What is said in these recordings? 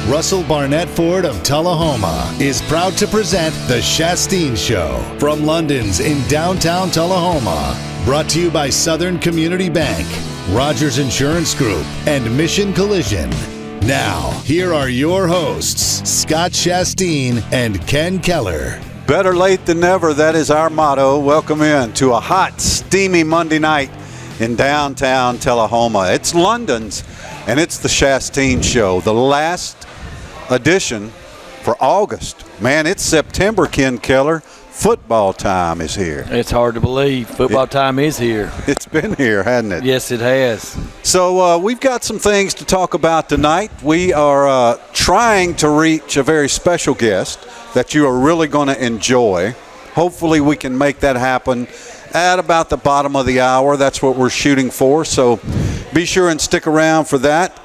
Russell Barnett Ford of Tullahoma is proud to present The Shasteen Show from London's in downtown Tullahoma. Brought to you by Southern Community Bank, Rogers Insurance Group, and Mission Collision. Now, here are your hosts, Scott Shasteen and Ken Keller. Better late than never, that is our motto. Welcome in to a hot, steamy Monday night in downtown Tullahoma. It's London's, and it's the Shasteen Show, the last edition for August. Man, it's September, Ken Keller. Football time is here. It's hard to believe. Football time is here. It's been here, hasn't it? Yes, it has. So we've got some things to talk about tonight. We are trying to reach a very special guest that you are really going to enjoy. Hopefully we can make that happen at about the bottom of the hour. That's what we're shooting for. So be sure and stick around for that.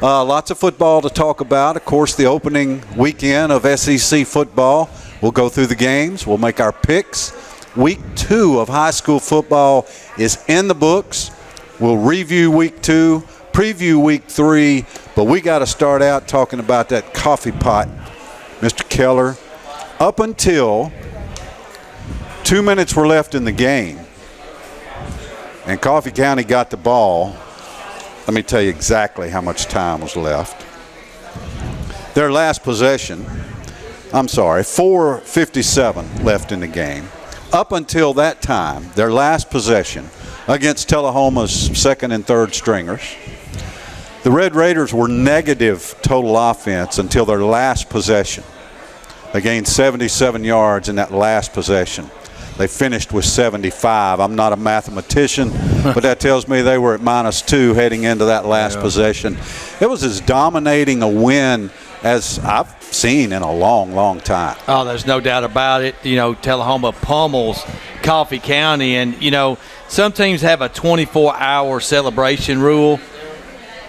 Lots of football to talk about. Of course, the opening weekend of SEC football. We'll go through the games. We'll make our picks. Week 2 of high school football is in the books. We'll review Week 2, preview Week 3, but we got to start out talking about that coffee pot, Mr. Keller. Up until 2 minutes were left in the game, and Coffee County got the ball. Let me tell you exactly how much time was left. Their last possession, 4:57 left in the game. Up until that time, their last possession against Tullahoma's second and third stringers, the Red Raiders were negative total offense until their last possession. They gained 77 yards in that last possession. They finished with 75. I'm not a mathematician, but that tells me they were at -2 heading into that last possession. It was as dominating a win as I've seen in a long, long time. Oh, there's no doubt about it. You know, Tullahoma pummels Coffee County, and, you know, some teams have a 24-hour celebration rule.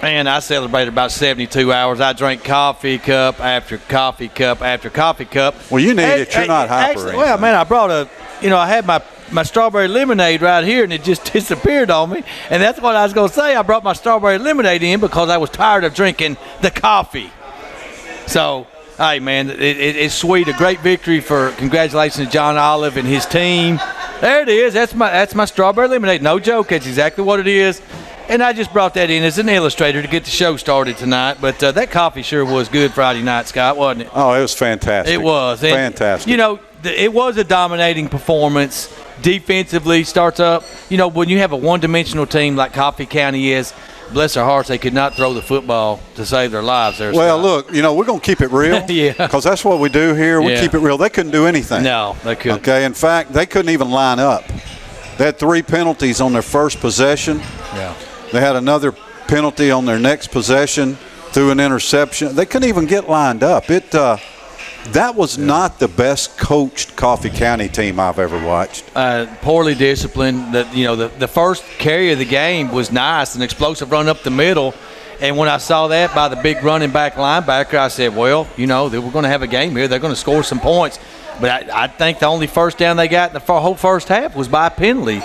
Man, I celebrated about 72 hours. I drank coffee cup after coffee cup after coffee cup. Well, you need it. You're not hyper. Actually, well, man, I brought I had my strawberry lemonade right here, and it just disappeared on me. And that's what I was going to say. I brought my strawberry lemonade in because I was tired of drinking the coffee. So, hey, man, it's sweet. A great victory congratulations to John Olive and his team. There it is. That's my strawberry lemonade. No joke. That's exactly what it is. And I just brought that in as an illustrator to get the show started tonight. But that coffee sure was good Friday night, Scott, wasn't it? Oh, it was fantastic. It was. And, fantastic. You know, it was a dominating performance. Defensively starts up. You know, when you have a one-dimensional team like Coffee County is, bless their hearts, they could not throw the football to save their lives there. Well, Scott. look, you know, we're going to keep it real. Yeah. Because that's what we do here. We keep it real. They couldn't do anything. No, they couldn't. Okay, in fact, they couldn't even line up. They had 3 penalties on their first possession. Yeah. They had another penalty on their next possession through an interception. They couldn't even get lined up. That was not the best coached Coffee County team I've ever watched. Poorly disciplined. The first carry of the game was nice, an explosive run up the middle. And when I saw that by the big running back linebacker, I said, well, you know, we're going to have a game here. They're going to score some points. But I think the only first down they got in the whole first half was by a penalty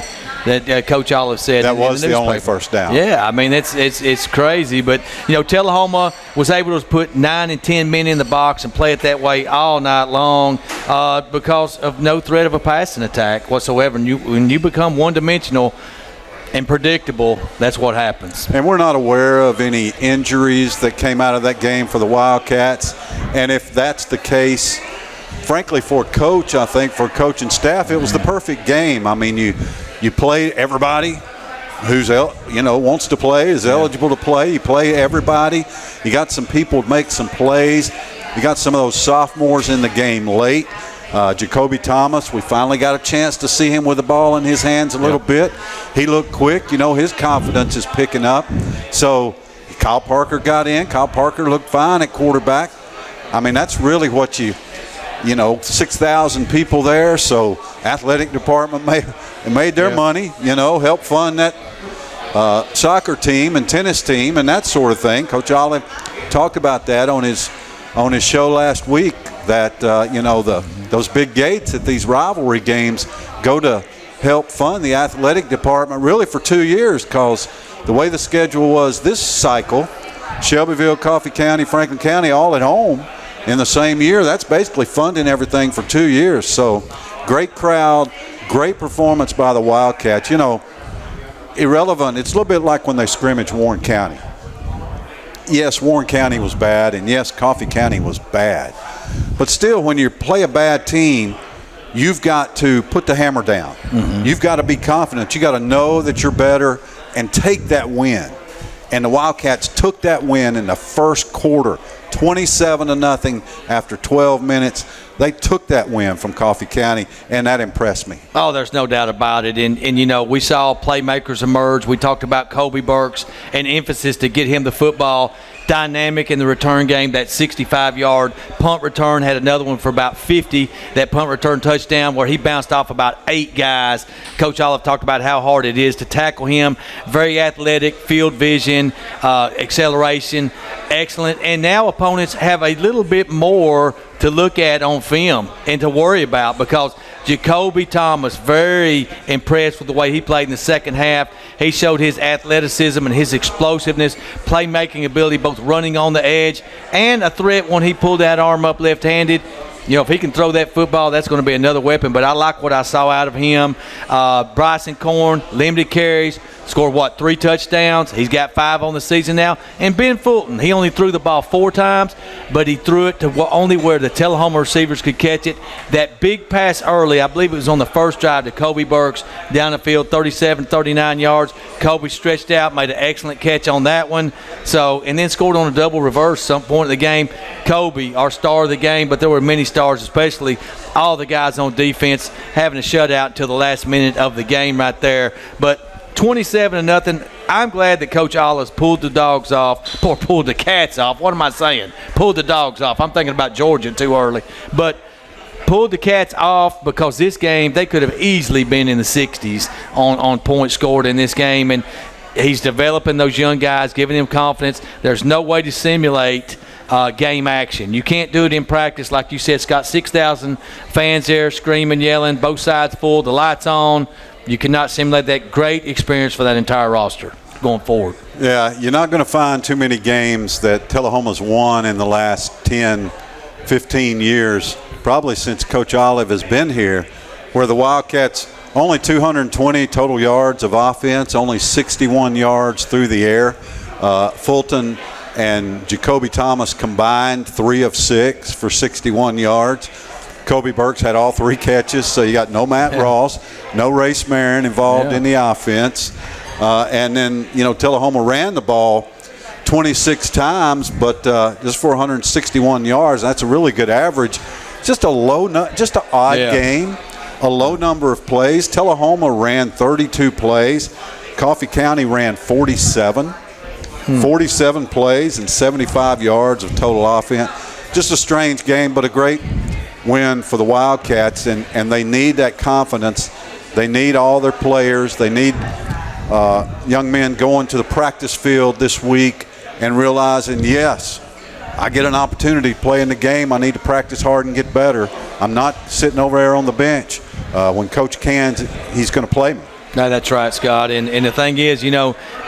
that Coach Olive said. That was the the only first down. Yeah, I mean, it's crazy. But, you know, Tullahoma was able to put 9 and 10 men in the box and play it that way all night long because of no threat of a passing attack whatsoever. And when you become one-dimensional and predictable, that's what happens. And we're not aware of any injuries that came out of that game for the Wildcats. And if that's the case, frankly, for coach, I think for coach and staff, it was the perfect game. I mean, you play everybody who's wants to play, is eligible to play. You play everybody. You got some people to make some plays. You got some of those sophomores in the game late. Jacoby Thomas, we finally got a chance to see him with the ball in his hands a little bit. He looked quick. You know, his confidence is picking up. So Kyle Parker got in. Kyle Parker looked fine at quarterback. I mean, that's really what 6,000 people there. So athletic department made their money, helped fund that soccer team and tennis team and that sort of thing. Coach Olive talked about that on his show last week, that those big gates at these rivalry games go to help fund the athletic department really for 2 years, because the way the schedule was this cycle, Shelbyville, Coffee County, Franklin County, all at home in the same year. That's basically funding everything for 2 years. So great crowd, great performance by the Wildcats. Irrelevant. It's a little bit like when they scrimmaged Warren County. Yes, Warren County was bad, and yes, Coffee County was bad. But still, when you play a bad team, you've got to put the hammer down. Mm-hmm. You've got to be confident. You got to know that you're better and take that win. And the Wildcats took that win in the first quarter, 27-0 after 12 minutes. They took that win from Coffee County, and that impressed me. Oh, there's no doubt about it. And we saw playmakers emerge. We talked about Kobe Burks and emphasis to get him the football. Dynamic in the return game, that 65-yard punt return, had another one for about 50, that punt return touchdown where he bounced off about 8 guys. Coach Olive talked about how hard it is to tackle him. Very athletic, field vision, acceleration, excellent. And now opponents have a little bit more to look at on film and to worry about, because Jacoby Thomas, very impressed with the way he played in the second half. He showed his athleticism and his explosiveness, playmaking ability, both running on the edge and a threat when he pulled that arm up left-handed. If he can throw that football, that's going to be another weapon. But I like what I saw out of him. Bryson Korn, limited carries, scored, 3 touchdowns. He's got 5 on the season now. And Ben Fulton, he only threw the ball 4 times, but he threw it to only where the Tullahoma receivers could catch it. That big pass early, I believe it was on the first drive to Kobe Burks down the field, 37, 39 yards. Kobe stretched out, made an excellent catch on that one. And then scored on a double reverse some point in the game. Kobe, our star of the game, but there were many stars, especially all the guys on defense having a shutout until the last minute of the game right there. But 27-0. I'm glad that Coach Olive pulled the dogs off, or pulled the cats off. What am I saying? Pulled the dogs off. I'm thinking about Georgia too early. But pulled the cats off, because this game, they could have easily been in the 60s on points scored in this game. And he's developing those young guys, giving them confidence. There's no way to simulate game action. You can't do it in practice. Like you said, it's got 6,000 fans there screaming, yelling, both sides full, the lights on. You cannot simulate that. Great experience for that entire roster going forward. Yeah, you're not going to find too many games that Tullahoma's won in the last 10, 15 years, probably since Coach Olive has been here, where the Wildcats only 220 total yards of offense, only 61 yards through the air. Fulton and Jacoby Thomas combined 3 of 6 for 61 yards. Kobe Burks had all 3 catches, so you got no Matt Ross, no Ray Smarin involved in the offense. And then, Tullahoma ran the ball 26 times, but just for 161 yards. That's a really good average. Just an odd game, a low number of plays. Tullahoma ran 32 plays. Coffee County ran 47. 47 plays and 75 yards of total offense. Just a strange game, but a great win for the Wildcats, and they need that confidence. They need all their players. They need young men going to the practice field this week and realizing, yes, I get an opportunity to play in the game. I need to practice hard and get better. I'm not sitting over there on the bench. When Coach cans, he's going to play me. No, that's right, Scott. And the thing is,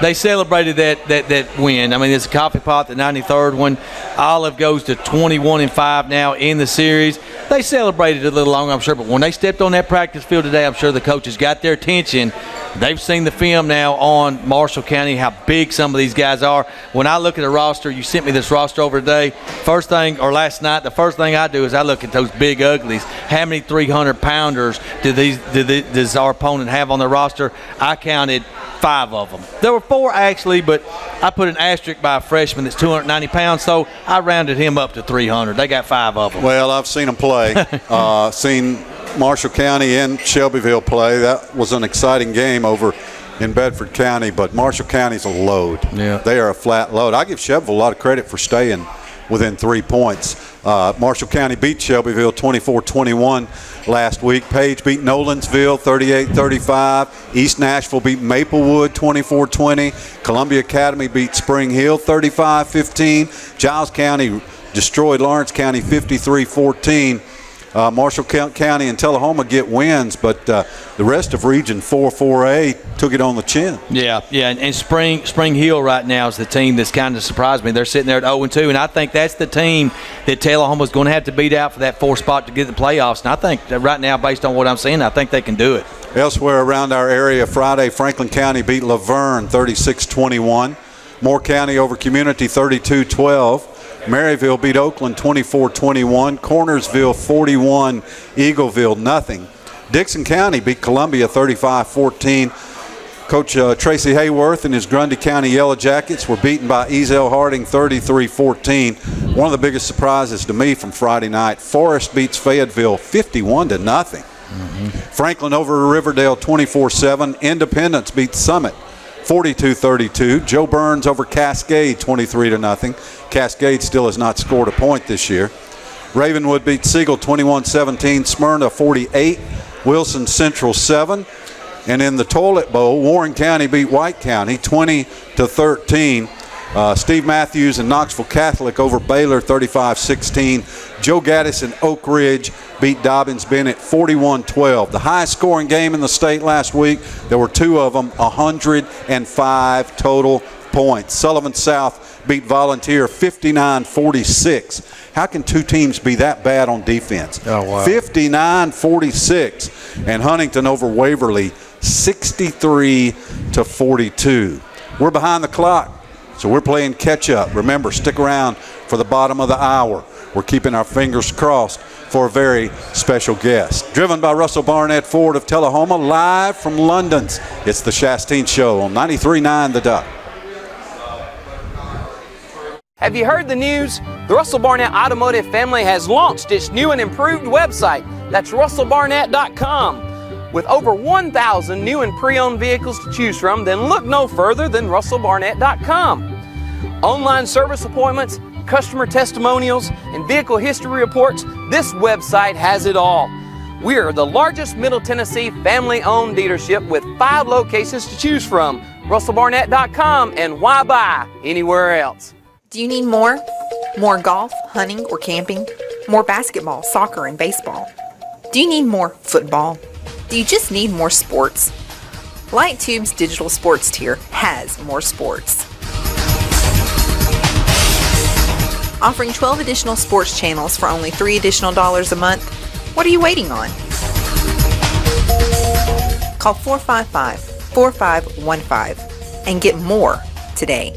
they celebrated that win. I mean, it's a coffee pot, the 93rd one. Olive goes to 21-5 now in the series. They celebrated a little longer, I'm sure, but when they stepped on that practice field today, I'm sure the coaches got their attention. They've seen the film now on Marshall County, how big some of these guys are. When I look at a roster, you sent me this roster over today. Last night, the first thing I do is I look at those big uglies. How many 300-pounders does our opponent have on the roster? I counted 5 of them. There were 4 actually, but I put an asterisk by a freshman that's 290 pounds, so I rounded him up to 300. They got 5 of them. Well, I've seen them play. Seen Marshall County and Shelbyville play. That was an exciting game over in Bedford County, but Marshall County's a load. Yeah. They are a flat load. I give Shelbyville a lot of credit for staying within 3 points. Marshall County beat Shelbyville 24-21 last week. Page beat Nolensville 38-35. East Nashville beat Maplewood 24-20. Columbia Academy beat Spring Hill 35-15. Giles County destroyed Lawrence County 53-14. Marshall County and Tullahoma get wins, but the rest of Region 4A took it on the chin. Yeah, and Spring Hill right now is the team that's kind of surprised me. They're sitting there at 0-2, and I think that's the team that Tullahoma's going to have to beat out for that 4th spot to get the playoffs. And I think that right now, based on what I'm seeing, I think they can do it. Elsewhere around our area, Friday, Franklin County beat Laverne 36-21. Moore County over Community 32-12. Maryville beat Oakland 24-21. Cornersville 41, Eagleville nothing. Dixon County beat Columbia 35-14. Coach Tracy Hayworth and his Grundy County Yellow Jackets were beaten by Eazell Harding 33-14. One of the biggest surprises to me from Friday night, Forest beats Fayetteville 51-0. Franklin over Riverdale 24-7. Independence beats Summit 42-32. Joe Burns over Cascade 23-0. Cascade still has not scored a point this year. Ravenwood beat Siegel 21-17. Smyrna 48. Wilson Central 7. And in the Toilet Bowl, Warren County beat White County 20-13. Steve Matthews and Knoxville Catholic over Baylor 35-16. Joe Gaddis and Oak Ridge beat Dobbins Bennett 41-12. The highest scoring game in the state last week. There were 2 of them, 105 total points. Sullivan South beat Volunteer 59-46. How can 2 teams be that bad on defense? Oh, wow. 59-46. And Huntington over Waverly 63-42. We're behind the clock, so we're playing catch up. Remember, stick around for the bottom of the hour. We're keeping our fingers crossed for a very special guest. Driven by Russell Barnett Ford of Tullahoma, live from London's. It's the Shasteen Show on 93.9 The Duck. Have you heard the news? The Russell Barnett Automotive family has launched its new and improved website. That's russellbarnett.com. With over 1,000 new and pre-owned vehicles to choose from, then look no further than russellbarnett.com. Online service appointments, customer testimonials, and vehicle history reports, this website has it all. We're the largest Middle Tennessee family-owned dealership with 5 locations to choose from. russellbarnett.com, and why buy anywhere else? Do you need more? More golf, hunting, or camping? More basketball, soccer, and baseball? Do you need more football? Do you just need more sports? Light Tube's digital sports tier has more sports. Offering 12 additional sports channels for only $3 additional a month. What are you waiting on? Call 455-4515 and get more today.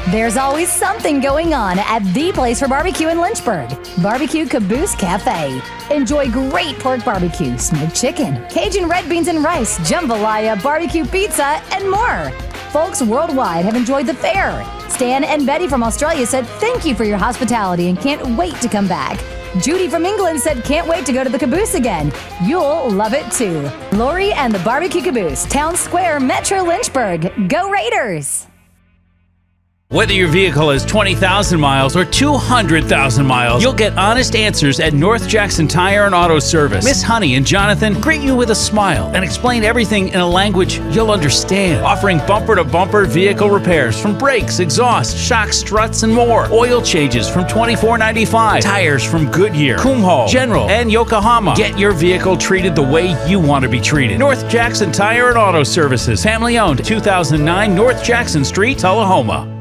There's always something going on at the place for barbecue in Lynchburg, Barbecue Caboose Cafe. Enjoy great pork barbecue, smoked chicken, Cajun red beans and rice, jambalaya, barbecue pizza, and more. Folks worldwide have enjoyed the fair. Stan and Betty from Australia said thank you for your hospitality and can't wait to come back. Judy from England said can't wait to go to the Caboose again. You'll love it too. Lori and the Barbecue Caboose, Town Square, Metro Lynchburg. Go Raiders! Whether your vehicle has 20,000 miles or 200,000 miles, you'll get honest answers at North Jackson Tire and Auto Service. Miss Honey and Jonathan greet you with a smile and explain everything in a language you'll understand. Offering bumper-to-bumper vehicle repairs from brakes, exhaust, shock struts, and more. Oil changes from $24.95. Tires from Goodyear, Kumho, General, and Yokohama. Get your vehicle treated the way you want to be treated. North Jackson Tire and Auto Services. Family owned. 2009 North Jackson Street, Tullahoma.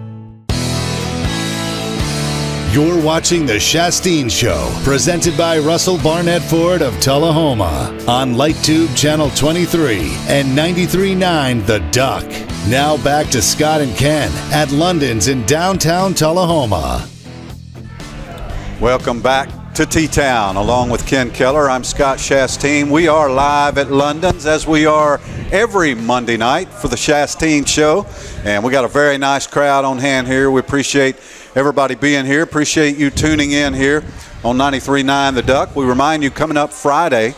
You're watching The Shasteen Show, presented by Russell Barnett Ford of Tullahoma on LightTube Channel 23 and 93.9 The Duck. Now back to Scott and Ken at London's in downtown Tullahoma. Welcome back to T-Town. Along with Ken Keller, I'm Scott Shasteen. We are live at London's, as we are every Monday night for the Shasteen Show. And we got a very nice crowd on hand here. We appreciate everybody being here. Appreciate you tuning in here on 93.9 The Duck. We remind you, coming up Friday,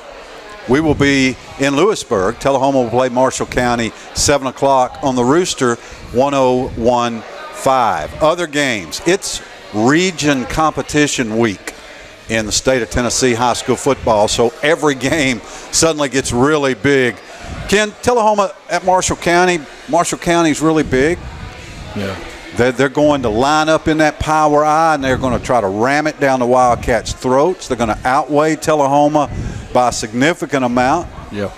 we will be in Lewisburg. Tullahoma will play Marshall County 7 o'clock on the Rooster 101.5. Other games. It's region competition week in the state of Tennessee high school football, so every game suddenly gets really big. Ken, Tullahoma at Marshall County. Marshall County is really big. Yeah. They're going to line up in that power I, and they're going to try to ram it down the Wildcats' throats. They're going to outweigh Tullahoma by a significant amount. Yeah.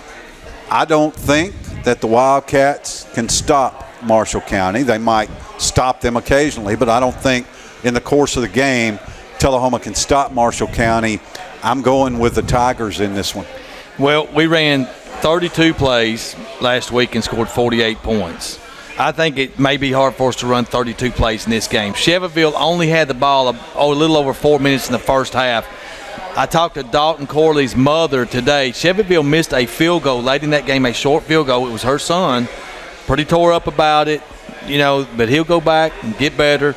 I don't think that the Wildcats can stop Marshall County. They might stop them occasionally, but I don't think in the course of the game Tullahoma can stop Marshall County. I'm going with the Tigers in this one. Well, we ran 32 plays last week and scored 48 points. I think it may be hard for us to run 32 plays in this game. Chevyville only had the ball a little over 4 minutes in the first half. I talked to Dalton Corley's mother today. Chevyville missed a field goal late in that game, a short field goal. It was her son. Pretty tore up about it, but he'll go back and get better.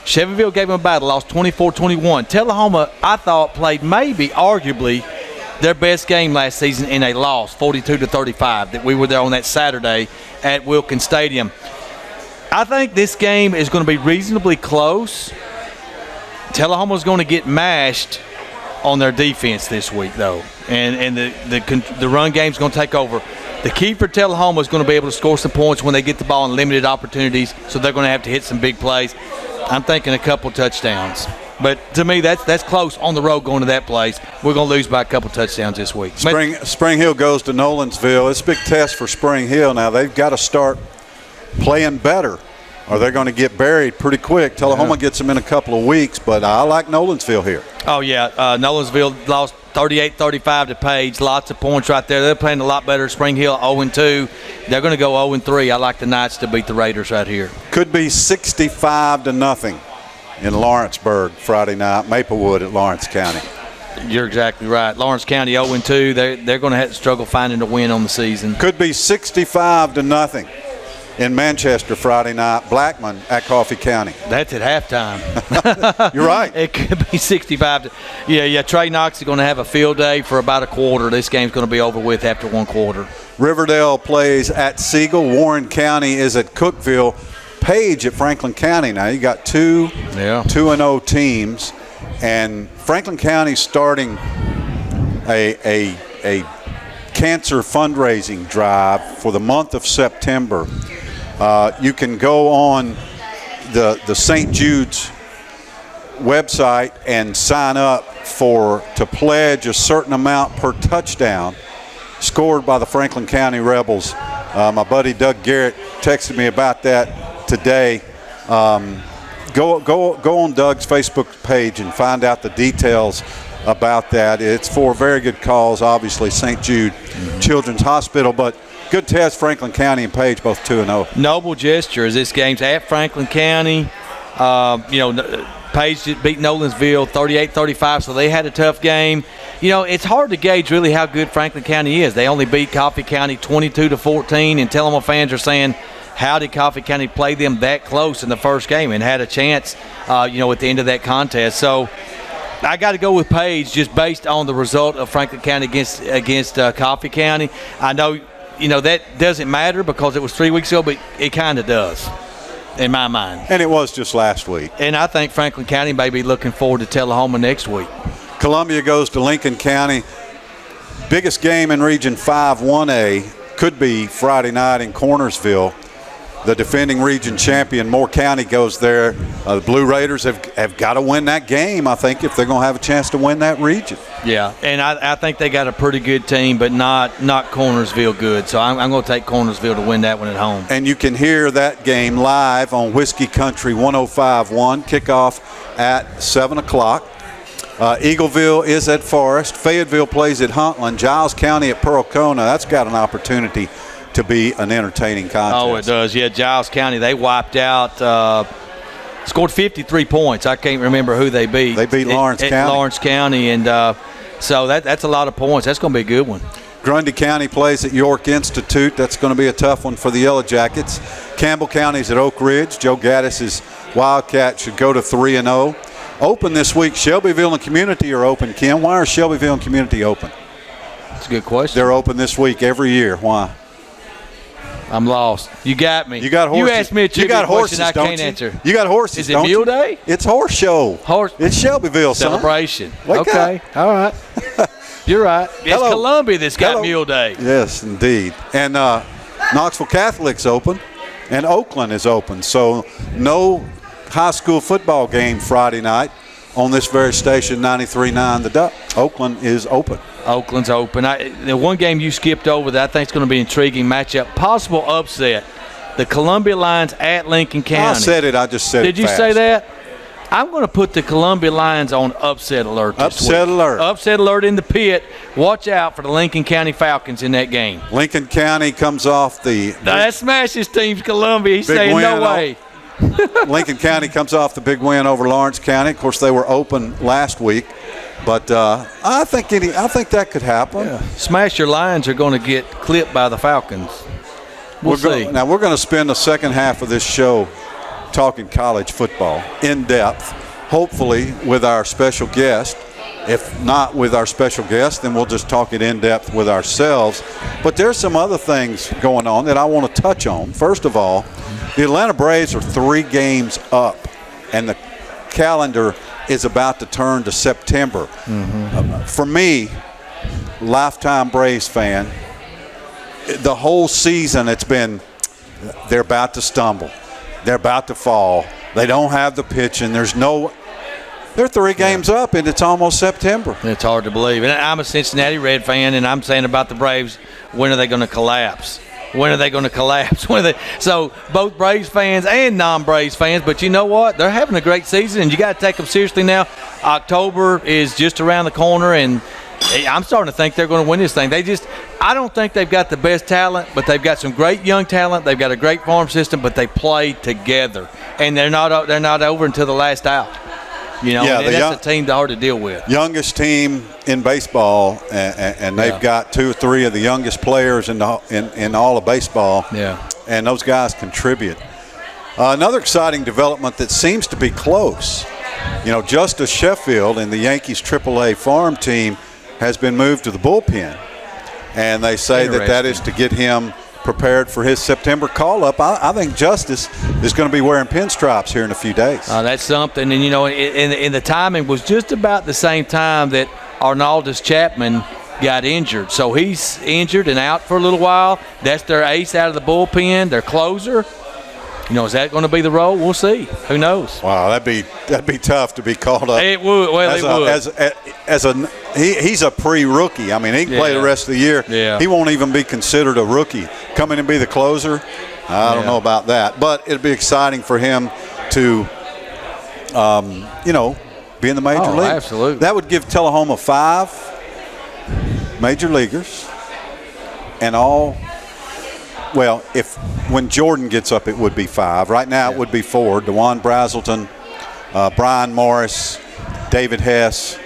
Chevyville gave him a battle, lost 24-21. Tullahoma, I thought, played maybe, arguably, their best game last season, and they lost 42-35. That we were there on that Saturday at Wilkins Stadium. I think this game is going to be reasonably close. Tullahoma's going to get mashed on their defense this week, though, and the run game's going to take over. The key for Tullahoma is going to be able to score some points when they get the ball in limited opportunities, so they're going to have to hit some big plays. I'm thinking a couple touchdowns. But to me, that's close on the road going to that place. We're going to lose by a couple touchdowns this week. Spring Hill goes to Nolensville. It's a big test for Spring Hill now. They've got to start playing better, or they're going to get buried pretty quick. Tullahoma gets them in a couple of weeks, but I like Nolensville here. Oh, yeah. Nolensville lost 38-35 to Page. Lots of points right there. They're playing a lot better. Spring Hill 0-2. They're going to go 0-3. I like the Knights to beat the Raiders right here. Could be 65-0 in Lawrenceburg Friday night. Maplewood at Lawrence County. You're exactly right. Lawrence County 0-2. They're going to have to struggle finding a win on the season. Could be 65-0 in Manchester Friday night. Blackman at Coffee County. That's at halftime. You're right. It could be 65. Yeah. Trey Knox is going to have a field day for about a quarter. This game's going to be over with after one quarter. Riverdale plays at Siegel. Warren County is at Cookeville. Page at Franklin County. Now you got 2-0 teams, and Franklin County starting a cancer fundraising drive for the month of September. You can go on the St. Jude's website and sign up to pledge a certain amount per touchdown scored by the Franklin County Rebels. My buddy Doug Garrett texted me about that today. Go on Doug's Facebook page and find out the details about that. It's for a very good cause, obviously, St. Jude Children's Hospital, but good test. Franklin County and Page both 2-0. Noble gesture as this game's at Franklin County. Page beat Nolensville 38-35, so they had a tough game. It's hard to gauge really how good Franklin County is. They only beat Coffee County 22-14, and Tullahoma fans are saying, how did Coffee County play them that close in the first game and had a chance, at the end of that contest? So I got to go with Page just based on the result of Franklin County against Coffee County. I know, that doesn't matter because it was 3 weeks ago, but it kind of does in my mind. And it was just last week. And I think Franklin County may be looking forward to Tullahoma next week. Columbia goes to Lincoln County. Biggest game in Region 5 1A could be Friday night in Cornersville. The defending region champion, Moore County, goes there. The Blue Raiders have got to win that game, I think, if they're going to have a chance to win that region. Yeah, and I think they got a pretty good team, but not Cornersville good. So I'm going to take Cornersville to win that one at home. And you can hear that game live on Whiskey Country 105.1, kickoff at 7 o'clock. Eagleville is at Forest. Fayetteville plays at Huntland. Giles County at Pearl-Cohna. That's got an opportunity to be an entertaining contest. Oh, it does. Yeah, Giles County, they wiped out, scored 53 points. I can't remember who they beat. They beat Lawrence County. Lawrence County, and so that's a lot of points. That's going to be a good one. Grundy County plays at York Institute. That's going to be a tough one for the Yellow Jackets. Campbell County's at Oak Ridge. Joe Gaddis's Wildcat should go to 3-0. Open this week. Shelbyville and Community are open, Kim. Why are Shelbyville and Community open? That's a good question. They're open this week every year. Why? I'm lost. You got me. You got horses. You asked me a trivia question I can't answer. You got horses, Is it Mule Day? It's horse show. It's Shelbyville, son. Celebration. Wake okay. up. All right. You're right. It's Hello. Columbia that's got Hello. Mule Day. Yes, indeed. And Knoxville Catholic's open. and Oakland is open. So no high school football game Friday night on this very station, 93.9 The Duck. Oakland is open. Oakland's open. The one game you skipped over that I think is going to be an intriguing matchup, possible upset, the Columbia Lions at Lincoln County. I said it. I just said it Did you fast. say that? I'm going to put the Columbia Lions on upset alert this Upset week. alert. Upset alert in the pit. Watch out for the Lincoln County Falcons in that game. Lincoln County comes off the That smashes teams Columbia. He's Big saying win no way. Lincoln County comes off the big win over Lawrence County. Of course, they were open last week, but I think that could happen. Yeah. Smash your Lions are going to get clipped by the Falcons. We'll see. Now we're going to spend the second half of this show talking college football in depth, hopefully with our special guest. If not with our special guest, then we'll just talk it in depth with ourselves. But there's some other things going on that I want to touch on. First of all, the Atlanta Braves are 3 games up, and the calendar is about to turn to September. For me, lifetime Braves fan, the whole season it's been they're about to stumble. They're about to fall. They don't have the pitching. They're 3 games up, and it's almost September. It's hard to believe. And I'm a Cincinnati Red fan, and I'm saying about the Braves, when are they going to collapse? When are they going to collapse? So both Braves fans and non-Braves fans, but you know what? They're having a great season, and you got to take them seriously now. October is just around the corner, and I'm starting to think they're going to win this thing. I don't think they've got the best talent, but they've got some great young talent. They've got a great farm system, but they play together, and they're not over until the last out. You know, and that's a team that's hard to deal with. Youngest team in baseball, and they've got 2 or 3 of the youngest players in all of baseball. Yeah. And those guys contribute. Another exciting development that seems to be close. You know, Justice Sheffield and the Yankees AAA farm team has been moved to the bullpen. And they say that is to get him prepared for his September call-up. I think Justice is going to be wearing pinstripes here in a few days. That's something. And, you know, and the timing was just about the same time that Arnaldus Chapman got injured. So he's injured and out for a little while. That's their ace out of the bullpen, their closer. You know, is that going to be the role? We'll see. Who knows? Wow, that'd be tough to be called up. It would. Well, it would. He's a pre-rookie. I mean, he can play the rest of the year. Yeah. He won't even be considered a rookie. Come in and be the closer, I don't know about that. But it'd be exciting for him to, be in the major league. Absolutely. That would give Tullahoma 5 major leaguers and all. Well, when Jordan gets up, it would be 5. Right now, it would be 4. DeJuan Brazelton, Brian Morris, David Hess,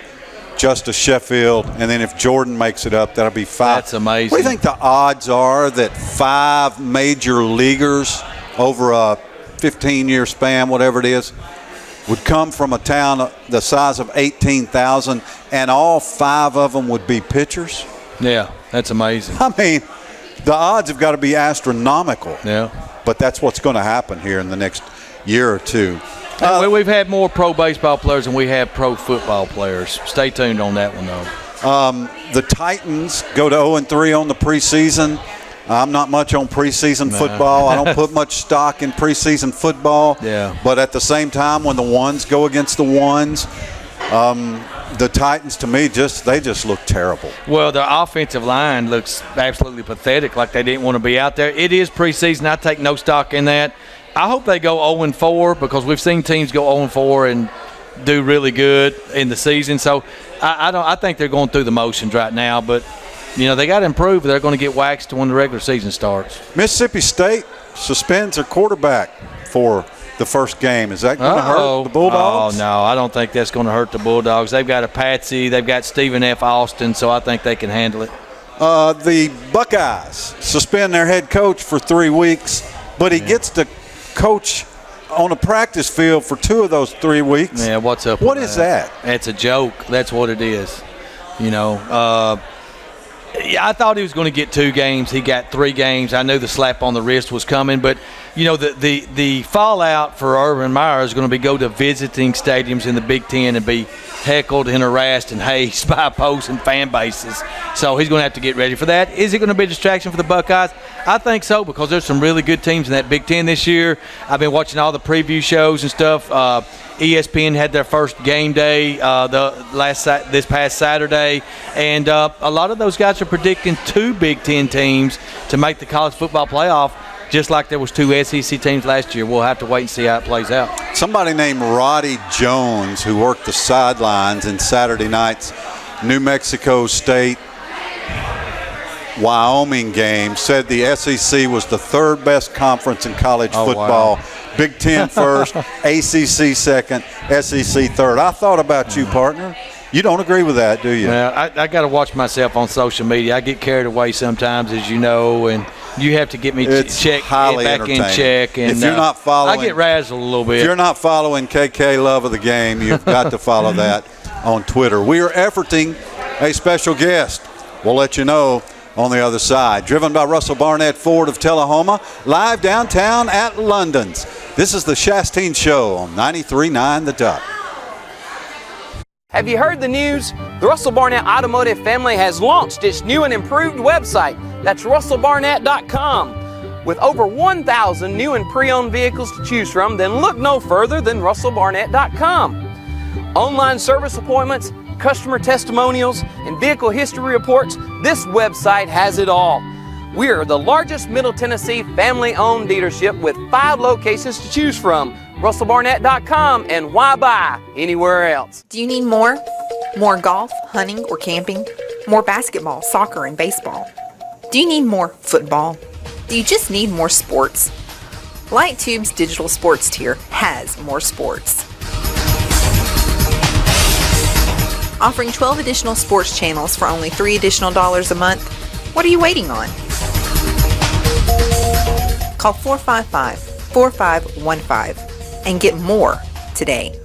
Justice Sheffield, and then if Jordan makes it up, that'll be 5. That's amazing. What do you think the odds are that 5 major leaguers over a 15-year span, whatever it is, would come from a town the size of 18,000, and all 5 of them would be pitchers? Yeah, that's amazing. I mean, the odds have got to be astronomical. Yeah. But that's what's going to happen here in the next year or two. We've had more pro baseball players than we have pro football players. Stay tuned on that one, though. The Titans go to 0-3 on the preseason. I'm not much on preseason football. I don't put much stock in preseason football. Yeah. But at the same time, when the ones go against the ones, the Titans, to me, they just look terrible. Well, their offensive line looks absolutely pathetic, like they didn't want to be out there. It is preseason. I take no stock in that. I hope they go 0-4 because we've seen teams go 0-4 and do really good in the season. So I think they're going through the motions right now, but they got to improve. They're going to get waxed when the regular season starts. Mississippi State suspends their quarterback for the first game. Is that going to hurt the Bulldogs? Oh, no, I don't think that's going to hurt the Bulldogs. They've got a Patsy. They've got Stephen F. Austin, so I think they can handle it. The Buckeyes suspend their head coach for 3 weeks, but he gets to coach on a practice field for 2 of those 3 weeks. Yeah, what's up What with is that? It's a joke. That's what it is. I thought he was going to get 2 games. He got 3 games. I knew the slap on the wrist was coming, but the fallout for Urban Meyer is going to be go to visiting stadiums in the Big Ten and be heckled and harassed and hazed by opposing fan bases. So he's going to have to get ready for that. Is it going to be a distraction for the Buckeyes? I think so, because there's some really good teams in that Big Ten this year. I've been watching all the preview shows and stuff. ESPN had their first game day this past Saturday, and a lot of those guys are predicting 2 Big Ten teams to make the college football playoff, just like there was 2 SEC teams last year. We'll have to wait and see how it plays out. Somebody named Roddy Jones, who worked the sidelines in Saturday night's New Mexico State Wyoming game, said the SEC was the 3rd best conference in college football. Wow. Big Ten first, ACC second, SEC third. I thought about you, partner. You don't agree with that, do you? Well, I got to watch myself on social media. I get carried away sometimes, as you know, and you have to get me back in check. And if you're not following, I get razzled a little bit. If you're not following KK Love of the Game, you've got to follow that on Twitter. We are efforting a special guest. We'll let you know on the other side. Driven by Russell Barnett Ford of Tullahoma, live downtown at London's. This is the Shasteen Show on 93.9 The Duck. Have you heard the news? The Russell Barnett Automotive family has launched its new and improved website. That's russellbarnett.com. With over 1,000 new and pre-owned vehicles to choose from, then look no further than russellbarnett.com. Online service appointments, customer testimonials, and vehicle history reports, this website has it all. We are the largest Middle Tennessee family-owned dealership with 5 locations to choose from. russellbarnett.com, and why buy anywhere else? Do you need more? More golf, hunting, or camping? More basketball, soccer, and baseball? Do you need more football? Do you just need more sports? Light Tube's digital sports tier has more sports. Offering 12 additional sports channels for only $3 additional a month. What are you waiting on? Call 455-4515 and get more today.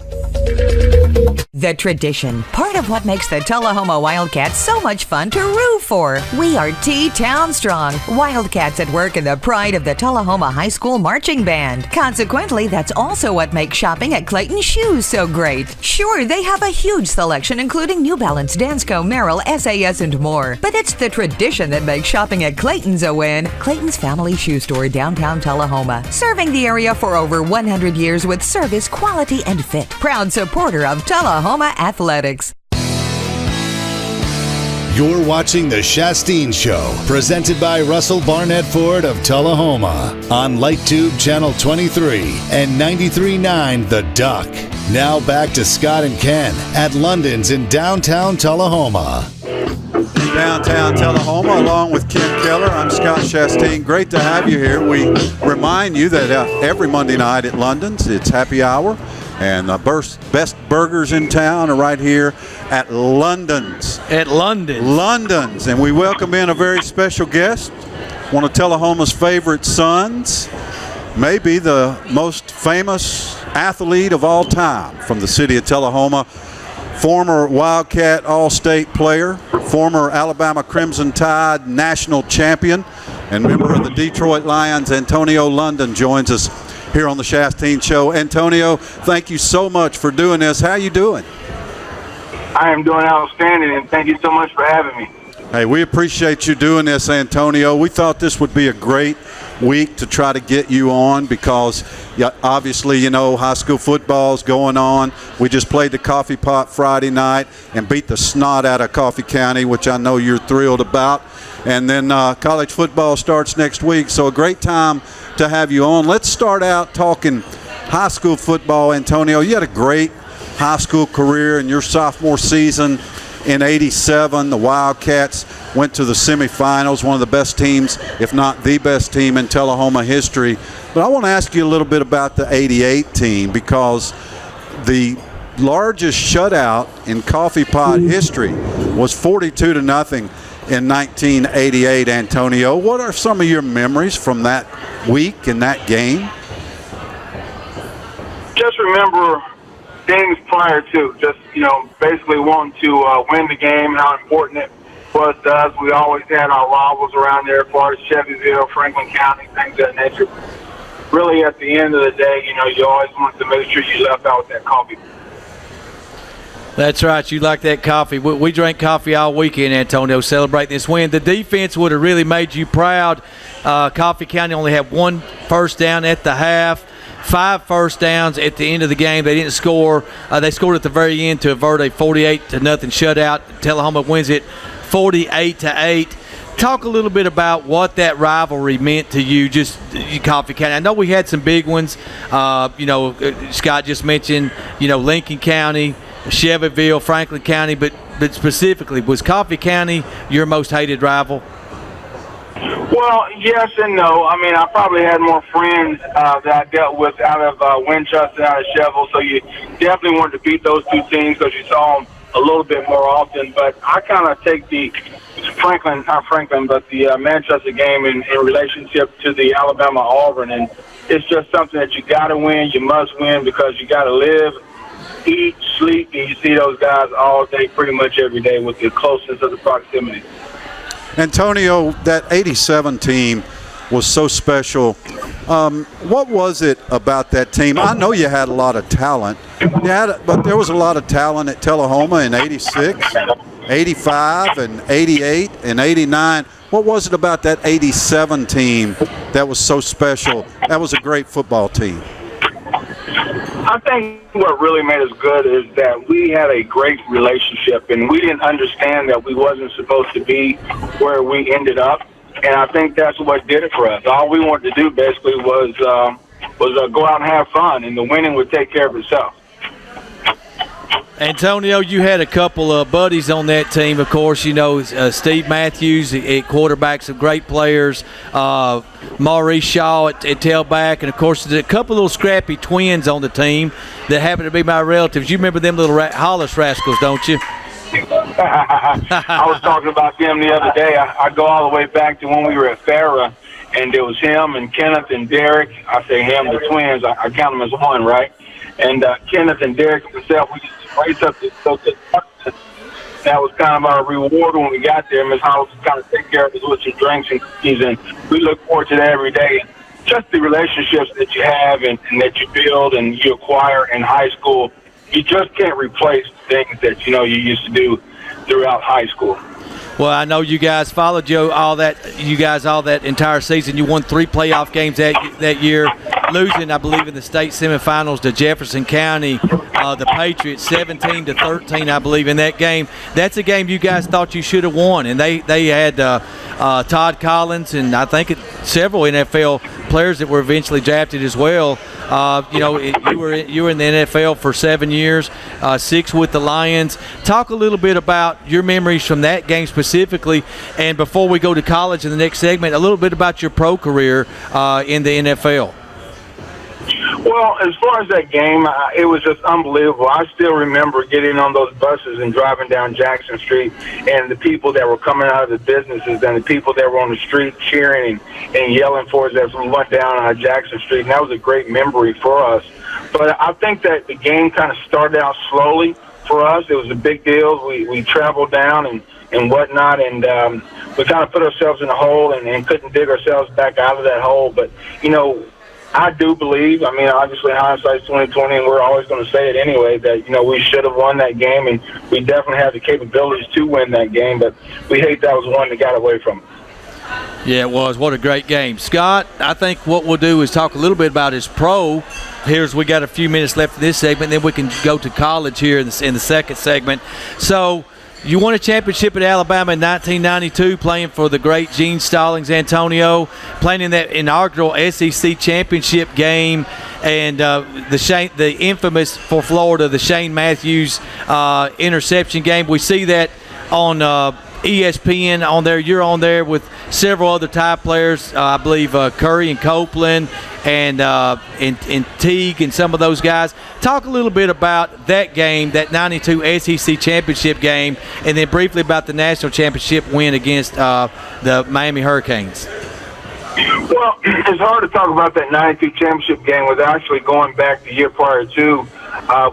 The tradition, part of what makes the Tullahoma Wildcats so much fun to root for. We are T-Town strong. Wildcats at work in the pride of the Tullahoma High School Marching Band. Consequently, that's also what makes shopping at Clayton Shoes so great. Sure, they have a huge selection including New Balance, Dansko, Merrill, SAS, and more. But it's the tradition that makes shopping at Clayton's a win. Clayton's Family Shoe Store, downtown Tullahoma. Serving the area for over 100 years with service, quality, and fit. Proud supporter of Tullahoma Athletics. You're watching The Shasteen Show, presented by Russell Barnett Ford of Tullahoma on LightTube Channel 23 and 93.9 The Duck. Now back to Scott and Ken at London's in downtown Tullahoma. Downtown Tullahoma, along with Ken Keller. I'm Scott Shasteen. Great to have you here. We remind you that every Monday night at London's, it's happy hour. And the best burgers in town are right here at London's. At London's. London's. And we welcome in a very special guest, one of Tullahoma's favorite sons, maybe the most famous athlete of all time from the city of Tullahoma, former Wildcat All-State player, former Alabama Crimson Tide national champion, and member of the Detroit Lions, Antonio London, joins us here on the Shasteen Show. Antonio, thank you so much for doing this. How you doing? I am doing outstanding, and thank you so much for having me. Hey, we appreciate you doing this, Antonio. We thought this would be a great week to try to get you on because obviously, you know, high school football is going on. We just played the Coffee Pot Friday night and beat the snot out of Coffee County, which I know you're thrilled about. And then college football starts next week, so a great time to have you on. Let's start out talking high school football, Antonio. You had a great high school career in your sophomore season in '87. The Wildcats went to the semifinals, one of the best teams, if not the best team in Tullahoma history. But I want to ask you a little bit about the '88 team because the largest shutout in Coffee Pot history was 42-0 in 1988, Antonio. What are some of your memories from that week and that game? Just remember things prior to, just, you know, basically wanting to win the game, how important it was to us. We always had our rivals around there as far as Chevyville, Franklin County, things of that nature. Really, at the end of the day, you know, you always want to make sure you left out with that coffee. That's right. You like that coffee. We drank coffee all weekend, Antonio, celebrating this win. The defense would have really made you proud. Coffee County only had 1 first down at the half, 5 first downs at the end of the game. They didn't score. They scored at the very end to avert a 48-0 shutout. Tullahoma wins it 48-8. Talk a little bit about what that rivalry meant to you, just Coffee County. I know we had some big ones. Scott just mentioned, Lincoln County, Chevyville, Franklin County, but specifically, was Coffee County your most hated rival? Well, yes and no. I mean, I probably had more friends that I dealt with out of Winchester, out of Chevyville, so you definitely wanted to beat those two teams because you saw them a little bit more often. But I kind of take the Manchester game in relationship to the Alabama-Auburn, and it's just something that you got to win, you must win, because you got to live, eat, sleep, and you see those guys all day, pretty much every day, with the closeness of the proximity. Antonio, that 87 team was so special. What was it about that team? I know you had a lot of talent, but there was a lot of talent at Tullahoma in 86, 85, and 88, and 89. What was it about that 87 team that was so special? That was a great football team. I think what really made us good is that we had a great relationship, and we didn't understand that we wasn't supposed to be where we ended up. And I think that's what did it for us. All we wanted to do basically was go out and have fun, and the winning would take care of itself. Antonio, you had a couple of buddies on that team, of course. Steve Matthews at quarterback, some great players. Maurice Shaw at tailback, and, of course, there's a couple of little scrappy twins on the team that happen to be my relatives. You remember them little Hollis rascals, don't you? I was talking about them the other day. I go all the way back to when we were at Farrah, and there was him and Kenneth and Derek. I say him, the twins. I count them as one, right? And Kenneth and Derek himself, we used to race up to go to the that was kind of our reward when we got there. Ms. Hollis would kind of take care of us with some drinks and cookies, and we look forward to that every day. Just the relationships that you have and that you build and you acquire in high school, you just can't replace things that you used to do throughout high school. Well, I know you guys followed all that entire season. You won 3 playoff games that year, losing, I believe, in the state semifinals to Jefferson County, the Patriots, 17-13, I believe, in that game. That's a game you guys thought you should have won, and they had Todd Collins and I think several NFL players that were eventually drafted as well. You were in the NFL for 7 years, 6 with the Lions. Talk a little bit about your memories from that game specifically, and before we go to college in the next segment, a little bit about your pro career in the NFL. Well, as far as that game, it was just unbelievable. I still remember getting on those buses and driving down Jackson Street, and the people that were coming out of the businesses and the people that were on the street cheering and yelling for us as we went down Jackson Street, and that was a great memory for us. But I think that the game kind of started out slowly for us. It was a big deal. We traveled down and whatnot, and we kind of put ourselves in a hole and couldn't dig ourselves back out of that hole. But, I do believe, obviously hindsight's 20/20, and we're always going to say it anyway, that, we should have won that game, and we definitely have the capabilities to win that game, but we hate that was one that got away from us. Yeah, it was. What a great game. Scott, I think what we'll do is talk a little bit about his pro. We got a few minutes left in this segment, then we can go to college here in the second segment. So, you won a championship at Alabama in 1992, playing for the great Gene Stallings, Antonio, playing in that inaugural SEC championship game, and the infamous for Florida, the Shane Matthews interception game. We see that on ESPN on there. You're on there with several other Tide players, I believe Curry and Copeland and Teague and some of those guys. Talk a little bit about that game, that 92 SEC championship game, and then briefly about the national championship win against the Miami Hurricanes. Well, it's hard to talk about that 92 championship game without actually going back the year prior to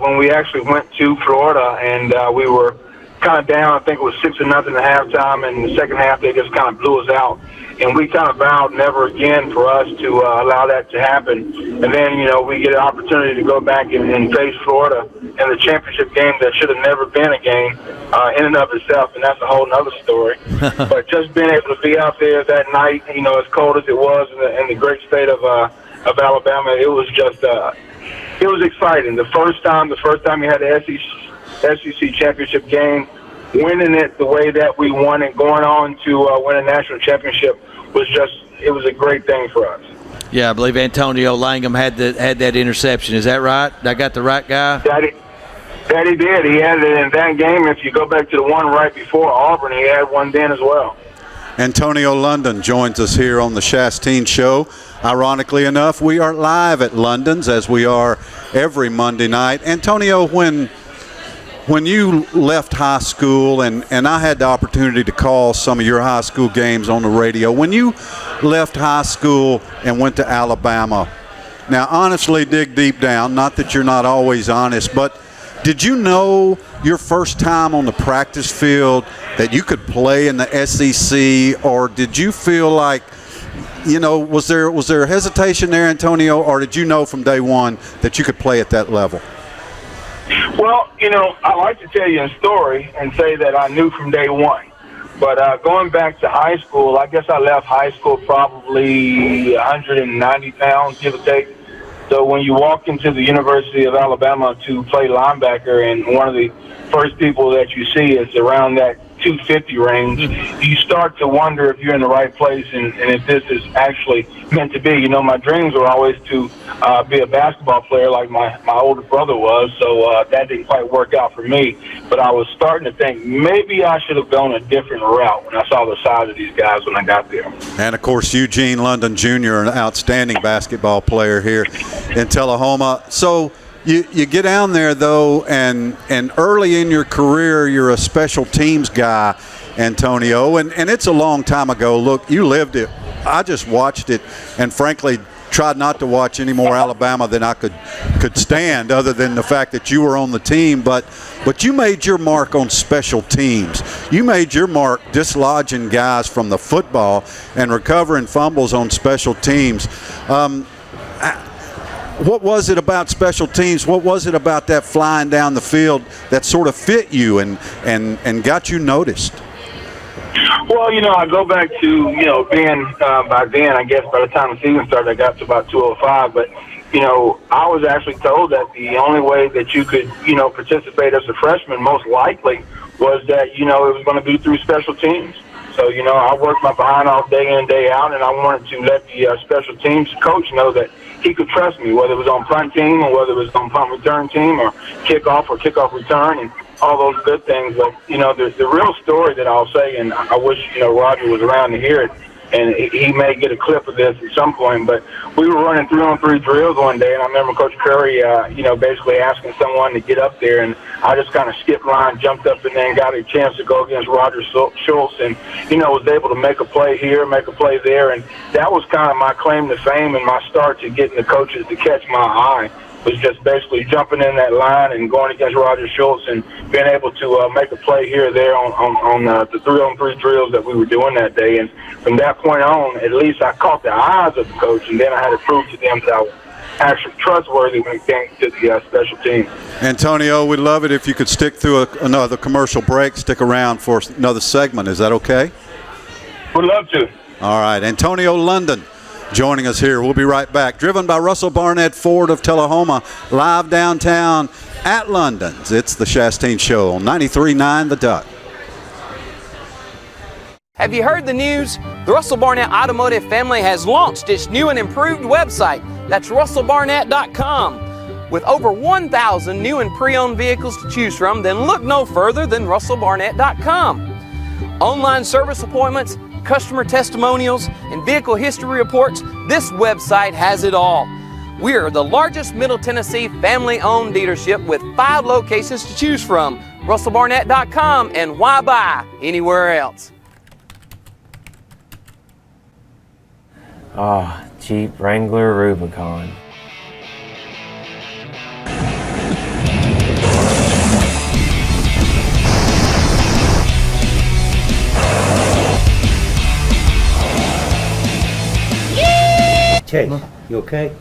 when we actually went to Florida, and we were kind of down. I think it was 6-0 at halftime, and in the second half they just kind of blew us out. And we kind of vowed never again for us to allow that to happen. And then, we get an opportunity to go back and face Florida in the championship game that should have never been a game in and of itself, and that's a whole other story. But just being able to be out there that night, as cold as it was in the great state of Alabama, it was just it was exciting. The first time you had the SEC championship game, winning it the way that we won it, going on to win a national championship it was a great thing for us. Yeah, I believe Antonio Langham had that interception. Is that right? I got the right guy? That he did. He had it in that game. If you go back to the one right before Auburn, he had one then as well. Antonio London joins us here on the Shasteen Show. Ironically enough, we are live at London's, as we are every Monday night. Antonio, when you left high school, and I had the opportunity to call some of your high school games on the radio, when you left high school and went to Alabama, now honestly dig deep down, not that you're not always honest, but did you know your first time on the practice field that you could play in the SEC, or did you feel like, was there hesitation there, Antonio, or did you know from day one that you could play at that level? Well, I like to tell you a story and say that I knew from day one. But going back to high school, I guess I left high school probably 190 pounds, give or take. So when you walk into the University of Alabama to play linebacker, and one of the first people that you see is around that 250 range, you start to wonder if you're in the right place and if this is actually meant to be. My dreams were always to be a basketball player like my older brother was, so that didn't quite work out for me. But I was starting to think maybe I should have gone a different route when I saw the size of these guys when I got there. And, of course, Eugene London Jr., an outstanding basketball player here in Tullahoma. So you get down there, though, and early in your career, you're a special teams guy, Antonio, and it's a long time ago. Look, you lived it. I just watched it, and frankly, tried not to watch any more Alabama than I could stand, other than the fact that you were on the team. But you made your mark on special teams. You made your mark dislodging guys from the football and recovering fumbles on special teams. What was it about special teams? What was it about that flying down the field that sort of fit you and got you noticed? Well, I go back to, being by then, I guess by the time the season started, I got to about 205. But, I was actually told that the only way that you could, participate as a freshman most likely was that, it was going to be through special teams. So, I worked my behind off day in and day out, and I wanted to let the special teams coach know that he could trust me, whether it was on punt team or whether it was on punt return team or kickoff return and all those good things. But, the real story that I'll say, and I wish, Roger was around to hear it, and he may get a clip of this at some point, but we were running 3-on-3 drills one day, and I remember Coach Curry, basically asking someone to get up there, and I just kind of skipped line, jumped up in there, and got a chance to go against Roger Schultz, and, was able to make a play here, make a play there, and that was kind of my claim to fame and my start to getting the coaches to catch my eye. Was just basically jumping in that line and going against Roger Schultz and being able to make a play here or there on the 3-on-3 drills that we were doing that day. And from that point on, at least I caught the eyes of the coach, and then I had to prove to them that I was actually trustworthy when it came to the special team. Antonio, we'd love it if you could stick through another commercial break, stick around for another segment. Is that okay? Would love to. All right. Antonio London joining us here. We'll be right back. Driven by Russell Barnett Ford of Tullahoma, live downtown at London's. It's the Shasteen Show on 93.9 The Duck. Have you heard the news? The Russell Barnett Automotive family has launched its new and improved website. That's russellbarnett.com. With over 1,000 new and pre-owned vehicles to choose from, then look no further than russellbarnett.com. Online service appointments, customer testimonials, and vehicle history reports, this website has it all. We're the largest Middle Tennessee family-owned dealership with 5 locations to choose from. russellbarnett.com, and why buy anywhere else? Jeep Wrangler Rubicon. Chase, you okay?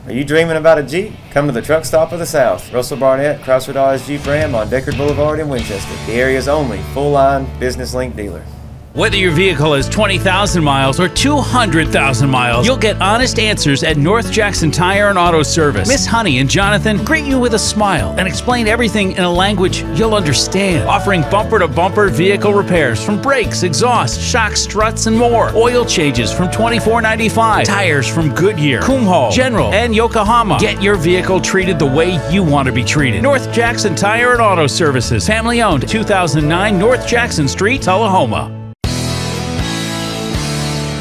Are you dreaming about a Jeep? Come to the Truck Stop of the South. Russell Barnett, Chrysler Dodge Jeep Ram on Deckard Boulevard in Winchester. The area's only full-line Business Link dealer. Whether your vehicle has 20,000 miles or 200,000 miles, you'll get honest answers at North Jackson Tire and Auto Service. Miss Honey and Jonathan greet you with a smile and explain everything in a language you'll understand. Offering bumper-to-bumper vehicle repairs from brakes, exhaust, shocks, struts, and more. Oil changes from $24.95. Tires from Goodyear, Kumho, General, and Yokohama. Get your vehicle treated the way you want to be treated. North Jackson Tire and Auto Services. Family owned, 2009 North Jackson Street, Tullahoma.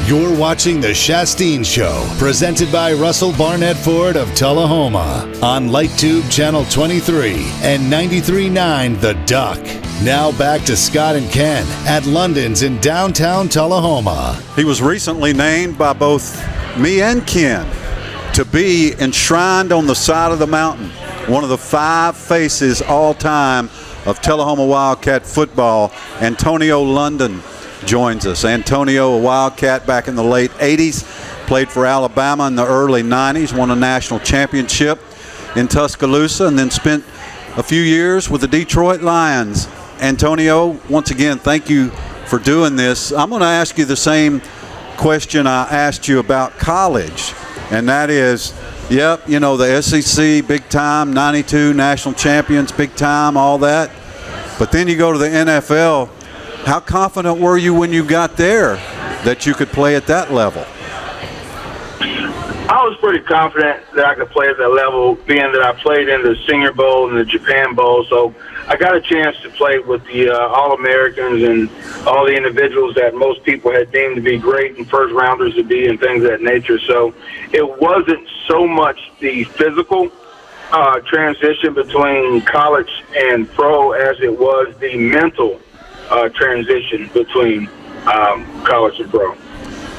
You're watching The Shasteen Show, presented by Russell Barnett Ford of Tullahoma on LightTube Channel 23 and 93.9 The Duck. Now back to Scott and Ken at London's in downtown Tullahoma. He was recently named by both me and Ken to be enshrined on the side of the mountain, one of the 5 faces all time of Tullahoma Wildcat football. Antonio London joins us. Antonio, a Wildcat back in the late 80s, played for Alabama in the early 90s, won a national championship in Tuscaloosa, and then spent a few years with the Detroit Lions. Antonio, once again, thank you for doing this. I'm going to ask you the same question I asked you about college, and that is, yep, you know, the SEC, big time, 92 national champions, big time, all that. But then you go to the NFL. How confident were you when you got there that you could play at that level? I was pretty confident that I could play at that level, being that I played in the Senior Bowl and the Japan Bowl. So I got a chance to play with the All-Americans and all the individuals that most people had deemed to be great and first-rounders to be and things of that nature. So it wasn't so much the physical transition between college and pro as it was the mental transition between college and pro.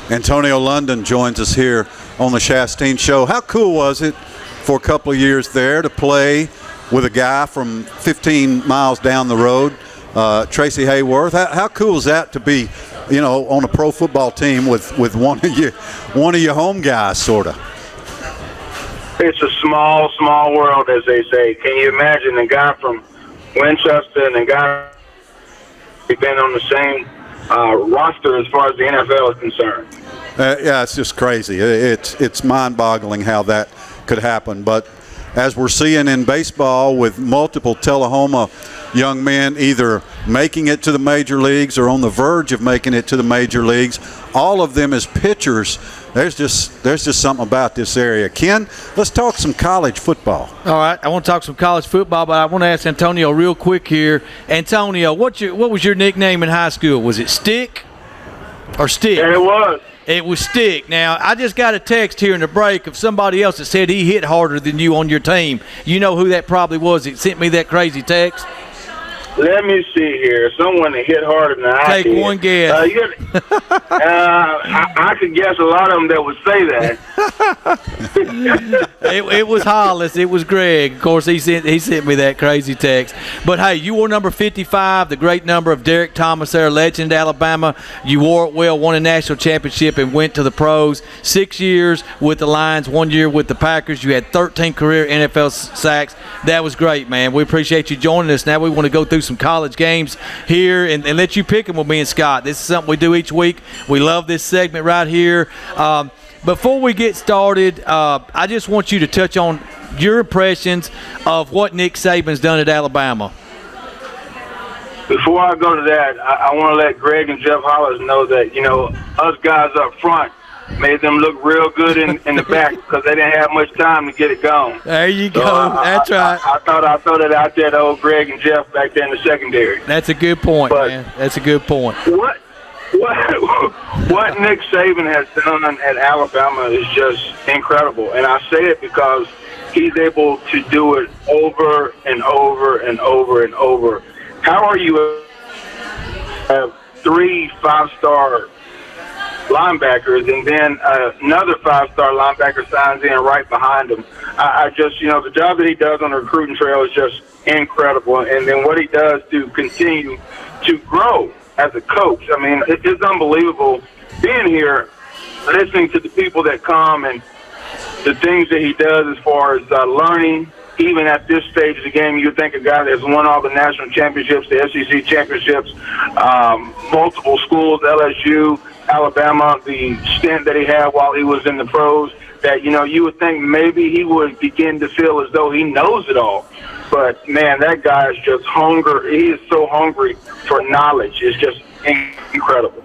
Antonio London joins us here on the Shasteen Show. How cool was it for a couple of years there to play with a guy from 15 miles down the road, Tracy Hayworth? How cool is that to be, you know, on a pro football team with one of your home guys, sort of? It's a small world, as they say. Can you imagine a guy from Winchester and a guy who's been on the same roster as far as the NFL is concerned? Yeah, it's just crazy. It's mind-boggling how that could happen. But as we're seeing in baseball with multiple Tullahoma young men either making it to the major leagues or on the verge of making it to the major leagues, all of them as pitchers, there's just something about this area. Ken, let's talk some college football. All right, I want to talk some college football, but I want to ask Antonio real quick here. Antonio, what was your nickname in high school? Was it Stick or Stick? Yeah, it was. It was Stick. Now, I just got a text here in the break of somebody else that said he hit harder than you on your team. You know who that probably was that sent me that crazy text? Let me see here. Someone that hit harder than I did. Take one guess. I could guess a lot of them that would say that. It was Hollis. It was Greg. Of course, he sent me that crazy text. But, hey, you wore number 55, the great number of Derek Thomas there, legend Alabama. You wore it well, won a national championship, and went to the pros. 6 years with the Lions, 1 year with the Packers. You had 13 career NFL sacks. That was great, man. We appreciate you joining us. Now we want to go through some college games here and let you pick them with me and Scott. This is something we do each week. We love this segment right here. Before we get started, I just want you to touch on your impressions of what Nick Saban's done at Alabama. Before I go to that, I want to let Greg and Jeff Hollis know that, you know, us guys up front made them look real good in the back because they didn't have much time to get it going. There you go. So That's right. I thought I throw that out there to old Greg and Jeff back there in the secondary. That's a good point, But man. That's a good point. What Nick Saban has done at Alabama is just incredible, and I say it because he's able to do it over and over and over and over. How are you have 3 5-star linebackers, and then another 5-star linebacker signs in right behind him? I just, you know, the job that he does on the recruiting trail is just incredible, and then what he does to continue to grow as a coach. I mean, it's unbelievable being here listening to the people that come and the things that he does as far as learning, even at this stage of the game, you think a guy that's won all the national championships, the SEC championships, multiple schools, LSU, Alabama, the stint that he had while he was in the pros, that, you would think maybe he would begin to feel as though he knows it all. But, man, that guy is just hungry. He is so hungry for knowledge. It's just incredible.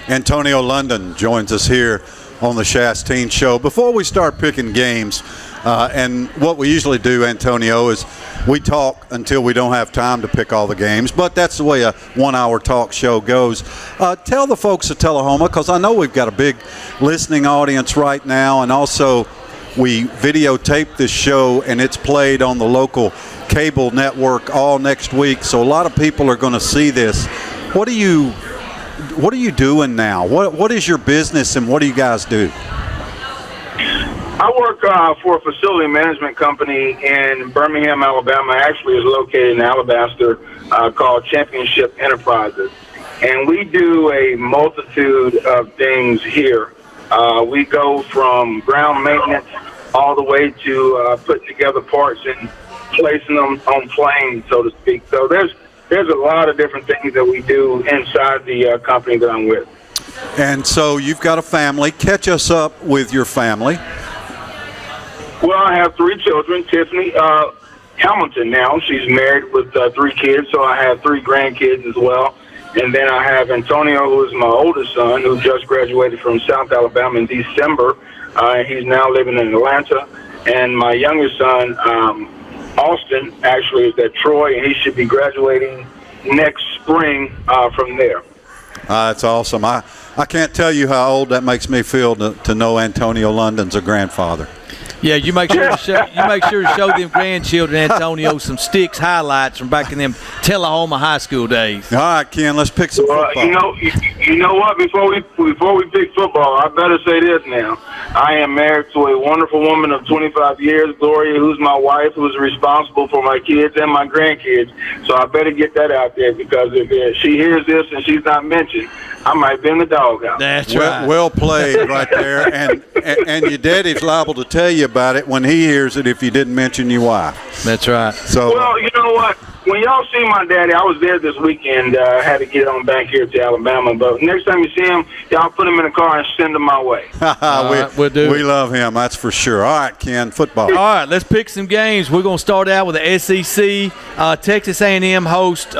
Antonio London joins us here on the Shasteen Show. Before we start picking games, and what we usually do, Antonio, is we talk until we don't have time to pick all the games, but that's the way a 1-hour talk show goes. Tell the folks at Tullahoma, because I know we've got a big listening audience right now, and also we videotape this show, and it's played on the local cable network all next week, so a lot of people are going to see this. What are you doing now? What is your business, and what do you guys do? I work for a facility management company in Birmingham, Alabama. Actually, it's located in Alabaster, called Championship Enterprises. And we do a multitude of things here. We go from ground maintenance all the way to putting together parts and placing them on planes, so to speak. So there's a lot of different things that we do inside the company that I'm with. And so you've got a family. Catch us up with your family. Well, I have 3 children. Tiffany Hamilton now. She's married with 3 kids, so I have 3 grandkids as well. And then I have Antonio, who is my oldest son, who just graduated from South Alabama in December. He's now living in Atlanta. And my youngest son, Austin, actually is at Troy, and he should be graduating next spring from there. That's awesome. I can't tell you how old that makes me feel to know Antonio London's a grandfather. Yeah, you make sure to show them grandchildren, Antonio, some Sticks highlights from back in them Tullahoma high school days. All right, Ken, let's pick some football. You know what? Before we pick football, I better say this now. I am married to a wonderful woman of 25 years, Gloria, who's my wife, who's responsible for my kids and my grandkids. So I better get that out there, because if she hears this and she's not mentioned, I might be in the doghouse. That's right. Well played right there. And your daddy's liable to tell you about it when he hears it if you didn't mention your wife. That's right. So, well, you know what? When y'all see my daddy, I was there this weekend. I had to get on back here to Alabama. But next time you see him, y'all put him in a car and send him my way. We'll do we it. love him, that's for sure. All right, Ken, football. All right, let's pick some games. We're going to start out with the SEC. Texas A&M host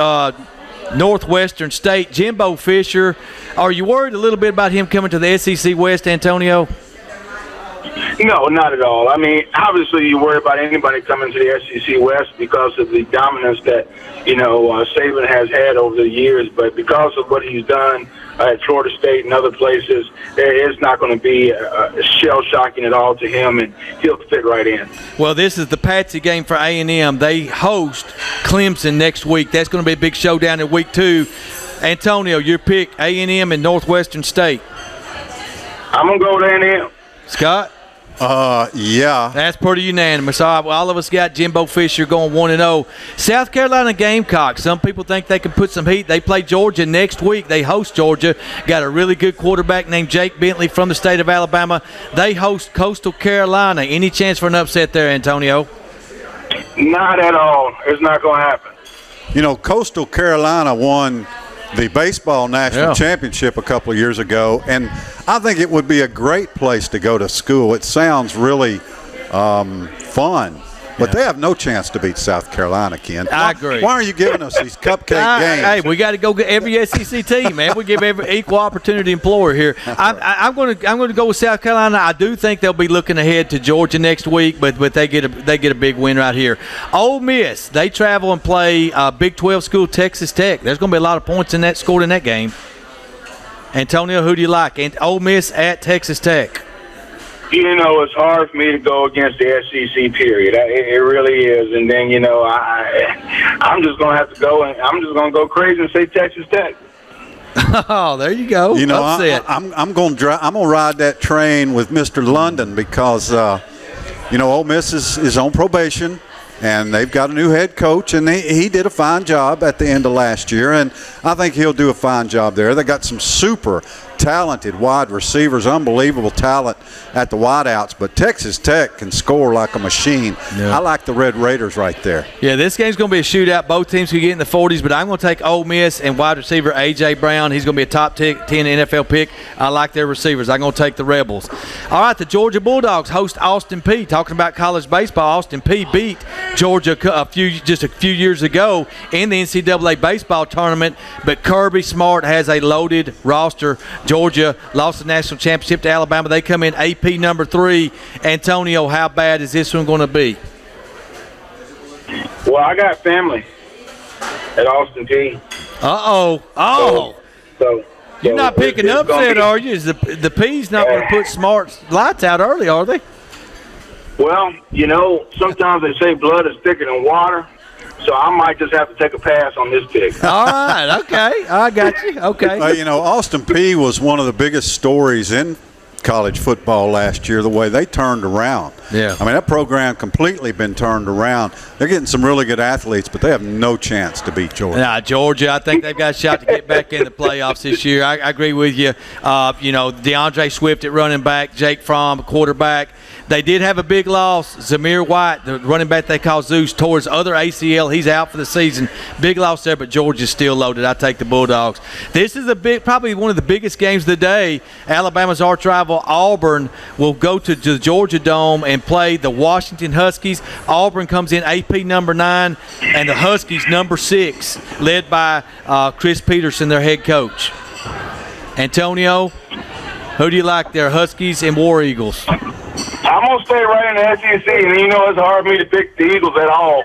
Northwestern State. Jimbo Fisher. Are you worried a little bit about him coming to the SEC West, Antonio? No, not at all. I mean, obviously you worry about anybody coming to the SEC West because of the dominance that, Saban has had over the years. But because of what he's done at Florida State and other places, it's not going to be shell-shocking at all to him, and he'll fit right in. Well, this is the Patsy game for A&M. They host Clemson next week. That's going to be a big showdown in week 2. Antonio, your pick, A&M and Northwestern State. I'm going to go with A&M. Scott? Yeah. That's pretty unanimous. All of us got Jimbo Fisher going 1-0. South Carolina Gamecocks. Some people think they can put some heat. They play Georgia next week. They host Georgia. Got a really good quarterback named Jake Bentley from the state of Alabama. They host Coastal Carolina. Any chance for an upset there, Antonio? Not at all. It's not going to happen. Coastal Carolina won the baseball national championship a couple of years ago, and I think it would be a great place to go to school. It sounds really fun, but they have no chance to beat South Carolina, Ken. I agree. Why are you giving us these cupcake games? Hey, we got to go get every SEC team, man. We give every equal opportunity employer here. I'm going to go with South Carolina. I do think they'll be looking ahead to Georgia next week, but they get a big win right here. Ole Miss, they travel and play Big 12 school Texas Tech. There's going to be a lot of points scored in that game. Antonio, who do you like? Ole Miss at Texas Tech. It's hard for me to go against the SEC, period. It really is. And then, I'm just going to have to go, and I'm just going to go crazy and say Texas Tech. Oh, there you go. I'm going to ride that train with Mr. London because, Ole Miss is on probation, and they've got a new head coach, and he did a fine job at the end of last year, and I think he'll do a fine job there. They got some super talented wide receivers, unbelievable talent at the wideouts, but Texas Tech can score like a machine. Yeah. I like the Red Raiders right there. Yeah, this game's going to be a shootout. Both teams could get in the 40s, but I'm going to take Ole Miss and wide receiver A.J. Brown. He's going to be a top 10 NFL pick. I like their receivers. I'm going to take the Rebels. All right, the Georgia Bulldogs host Austin Peay. Talking about college baseball, Austin Peay beat Georgia a few years ago in the NCAA baseball tournament, but Kirby Smart has a loaded roster. Georgia lost the national championship to Alabama. They come in AP number 3. Antonio, how bad is this one going to be? Well, I got family at Austin Peay. So you're not picking it's upset, are you? Is the P's not going to put Smart's lights out early, are they? Well, sometimes they say blood is thicker than water, so I might just have to take a pass on this pick. All right, okay. I got you. Okay. Austin Peay was one of the biggest stories in college football last year, the way they turned around. Yeah. I mean, that program completely been turned around. They're getting some really good athletes, but they have no chance to beat Georgia. Nah, Georgia, I think they've got a shot to get back in the playoffs this year. I agree with you. DeAndre Swift at running back, Jake Fromm, quarterback. They did have a big loss. Zamir White, the running back they call Zeus, tore his other ACL. He's out for the season. Big loss there, but Georgia's still loaded. I take the Bulldogs. This is probably one of the biggest games of the day. Alabama's arch rival Auburn will go to the Georgia Dome and play the Washington Huskies. Auburn comes in AP number 9, and the Huskies number 6, led by Chris Peterson, their head coach. Antonio, who do you like there, Huskies and War Eagles? I'm going to stay right in the SEC, and it's hard for me to pick the Eagles at all,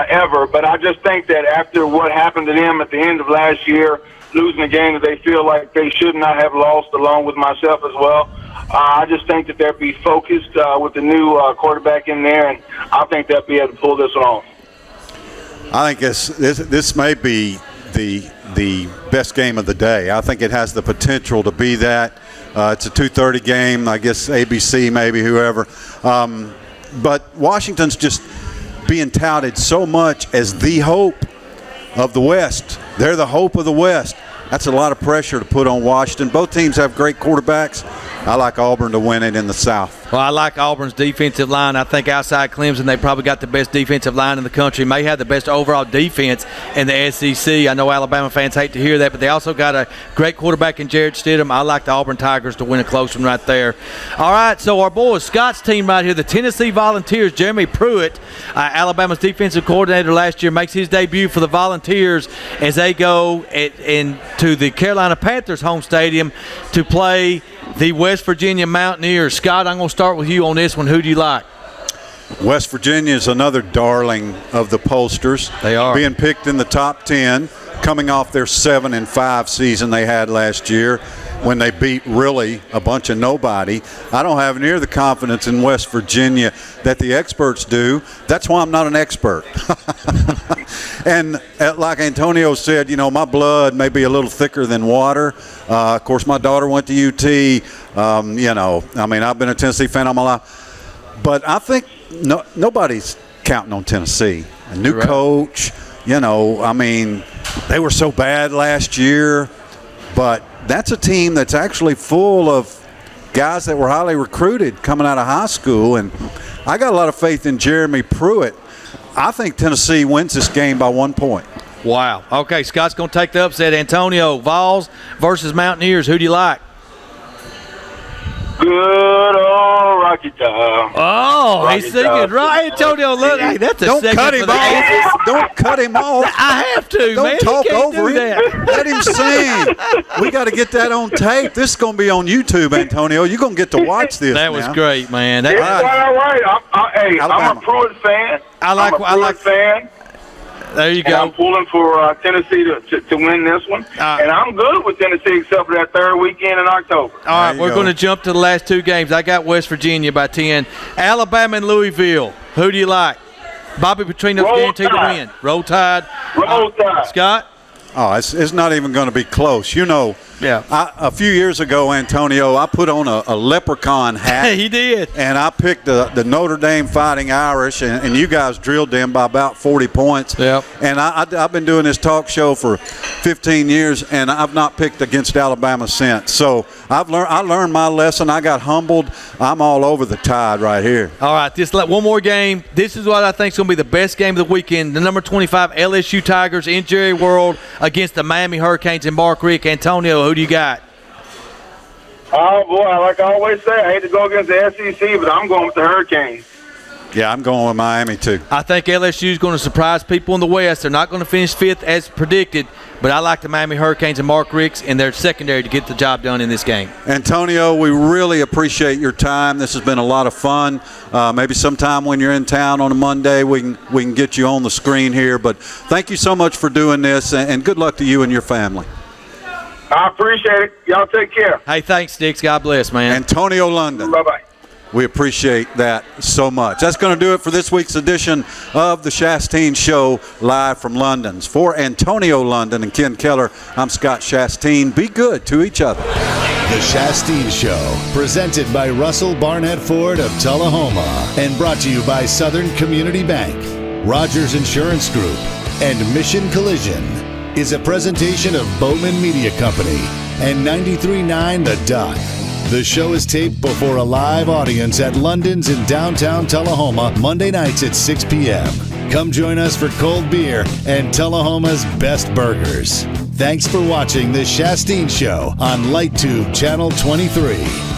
ever. But I just think that after what happened to them at the end of last year, losing a game that they feel like they should not have lost, along with myself as well, I just think that they'll be focused with the new quarterback in there, and I think they'll be able to pull this one off. I think this may be the best game of the day. I think it has the potential to be that. It's a 2:30 game, I guess ABC, maybe whoever. But Washington's just being touted so much as the hope of the West. They're the hope of the West. That's a lot of pressure to put on Washington. Both teams have great quarterbacks. I like Auburn to win it in the South. Well, I like Auburn's defensive line. I think outside Clemson, they probably got the best defensive line in the country. May have the best overall defense in the SEC. I know Alabama fans hate to hear that, but they also got a great quarterback in Jared Stidham. I like the Auburn Tigers to win a close one right there. All right, so our boys, Scott's team right here, the Tennessee Volunteers. Jeremy Pruitt, Alabama's defensive coordinator last year, makes his debut for the Volunteers as they go into the Carolina Panthers home stadium to play the West Virginia Mountaineers. Scott, I'm going to start with you on this one. Who do you like? West Virginia is another darling of the pollsters. They are. Being picked in the top 10, coming off their 7-5 season they had last year when they beat really a bunch of nobody. I don't have near the confidence in West Virginia that the experts do. That's why I'm not an expert. And like Antonio said, my blood may be a little thicker than water. Of course, my daughter went to UT. I've been a Tennessee fan all my life. But I think nobody's counting on Tennessee. A new coach, they were so bad last year. But that's a team that's actually full of guys that were highly recruited coming out of high school. And I got a lot of faith in Jeremy Pruitt. I think Tennessee wins this game by 1 point. Wow. Okay, Scott's going to take the upset. Antonio, Vols versus Mountaineers. Who do you like? Good old Rocky Top. Oh, he's singing right. Antonio, look, hey, that's a Don't cut him off. Don't cut him off. I have to, Don't man. talk over him. That. Let him sing. We got to get that on tape. This is going to be on YouTube, Antonio. You're going to get to watch this. That was great, man. It's all right. I'm a Pruitt fan. I'm a Pruitt fan. There you go. And I'm pulling for Tennessee to win this one. And I'm good with Tennessee except for that third weekend in October. All right, we're going to jump to the last two games. I got West Virginia by 10. Alabama and Louisville. Who do you like? Bobby Petrino's guaranteed to win. Roll Tide. Roll Tide. Scott? Oh, it's not even going to be close. You know, Yeah. A few years ago, Antonio, I put on a leprechaun hat. He did. And I picked the Notre Dame Fighting Irish, and you guys drilled them by about 40 points. Yep. And I've been doing this talk show for 15 years, and I've not picked against Alabama since. So I learned my lesson. I got humbled. I'm all over the Tide right here. All right, just one more game. This is what I think is going to be the best game of the weekend. The number 25 LSU Tigers in Jerry World against the Miami Hurricanes in Bar Creek. Antonio, who do you got? Oh, boy, like I always say, I hate to go against the SEC, but I'm going with the Hurricanes. Yeah, I'm going with Miami too. I think LSU is going to surprise people in the West. They're not going to finish fifth as predicted, but I like the Miami Hurricanes and Mark Ricks and their secondary to get the job done in this game. Antonio, we really appreciate your time. This has been a lot of fun. Maybe sometime when you're in town on a Monday, we can get you on the screen here. But thank you so much for doing this, and good luck to you and your family. I appreciate it. Y'all take care. Hey, thanks, Sticks. God bless, man. Antonio London. Bye-bye. We appreciate that so much. That's going to do it for this week's edition of the Shasteen Show, live from London's. For Antonio London and Ken Keller, I'm Scott Shasteen. Be good to each other. The Shasteen Show, presented by Russell Barnett Ford of Tullahoma and brought to you by Southern Community Bank, Rogers Insurance Group, and Mission Collision, is a presentation of Bowman Media Company and 93.9 The Duck. The show is taped before a live audience at London's in downtown Tullahoma, Monday nights at 6 p.m. Come join us for cold beer and Tullahoma's best burgers. Thanks for watching the Shasteen Show on LightTube Channel 23.